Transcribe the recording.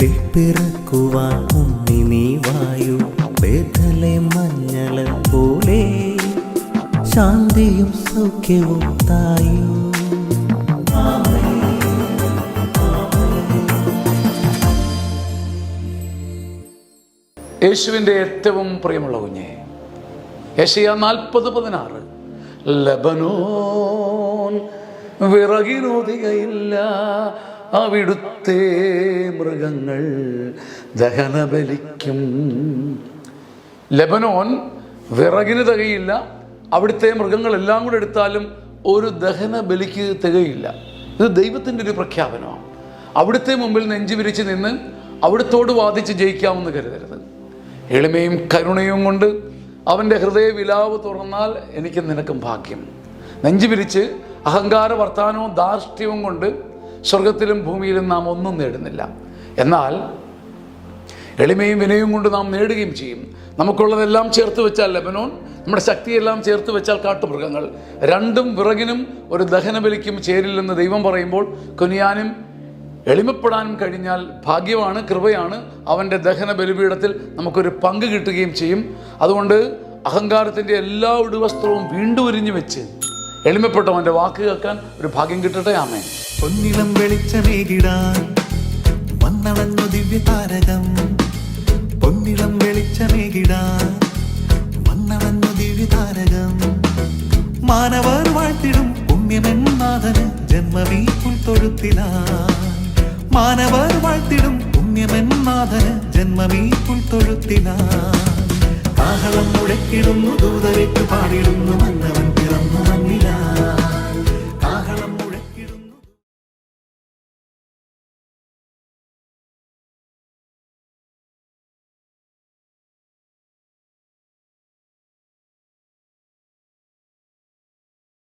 ഉള്ളിൽ പിറക്കുവാൻ ഉണ്ണി നീ വായു. ബേഥലേം മഞ്ഞള പോലെ ശാന്തിയും സൗഖ്യവും തായു. യേശുവിൻ്റെ ഏറ്റവും പ്രിയമുള്ള കുഞ്ഞെ, യെശയ്യാ 40:16 ലബനോൻ വിറകിനൊതികയില്ല, അവിടുത്തെ മൃഗങ്ങൾ ദഹനബലിക്കും. ലെബനോൻ വിറകിന് തികയില്ല, അവിടുത്തെ മൃഗങ്ങളെല്ലാം കൂടെ എടുത്താലും ഒരു ദഹന ബലിക്ക് തികയില്ല. ഇത് ദൈവത്തിൻ്റെ ഒരു പ്രഖ്യാപനമാണ്. അവിടുത്തെ മുമ്പിൽ നെഞ്ചു വിരിച്ച് നിന്ന് അവിടുത്തോട് വാദിച്ച് ജയിക്കാമെന്ന് കരുതരുത്. എളിമയും കരുണയും കൊണ്ട് അവൻ്റെ ഹൃദയ വിലാവ് തുറന്നാൽ എനിക്ക് നിനക്കും ഭാഗ്യം. നെഞ്ചു വിരിച്ച് അഹങ്കാര വർത്താനവും ധാർഷ്ട്യവും കൊണ്ട് സ്വർഗത്തിലും ഭൂമിയിലും നാം ഒന്നും നേടുന്നില്ല. എന്നാൽ എളിമയും വിനയവും കൊണ്ട് നാം നേടുകയും ചെയ്യും. നമുക്കുള്ളതെല്ലാം ചേർത്ത് വെച്ചാൽ ലെബനോൻ, നമ്മുടെ ശക്തിയെല്ലാം ചേർത്ത് വെച്ചാൽ കാട്ടുമൃഗങ്ങൾ. രണ്ടും വിറകിനും ഒരു ദഹനബലിക്കും ചേരില്ലെന്ന് ദൈവം പറയുമ്പോൾ കുനിയാനും എളിമപ്പെടാനും കഴിഞ്ഞാൽ ഭാഗ്യമാണ്, കൃപയാണ്. അവൻ്റെ ദഹന ബലിപീഠത്തിൽ നമുക്കൊരു പങ്ക് കിട്ടുകയും ചെയ്യും. അതുകൊണ്ട് അഹങ്കാരത്തിൻ്റെ എല്ലാ ഉടുവസ്ത്രവും വീണ്ടും ഉരിഞ്ഞു വെച്ച് എളിമപ്പെട്ടവൻ്റെ വാക്ക് കേൾക്കാൻ ഒരു ഭാഗ്യം കിട്ടട്ടെ. ആമേൻ. പൊന്നിളം വെളിച്ചമേകിടാൻ വന്നണഞ്ഞു ദിവ്യ താരകം. പൊന്നിളം വെളിച്ചമേകിടാൻ വന്നണഞ്ഞു ദിവ്യ താരകം. മാനവർ വാഴ്ത്തിടും പുണ്യമെന്നാഥന് ജന്മമീ പുൽത്തൊഴുത്തിലായി. മാനവർ വാഴ്ത്തിടും പുണ്യമെന്നാഥന് ജന്മമീ പുൽത്തൊഴുത്തിലായി. കാഹളം മുഴക്കിടുന്നു, ദൂതരേറ്റു പാടിടുന്നു മന്നവ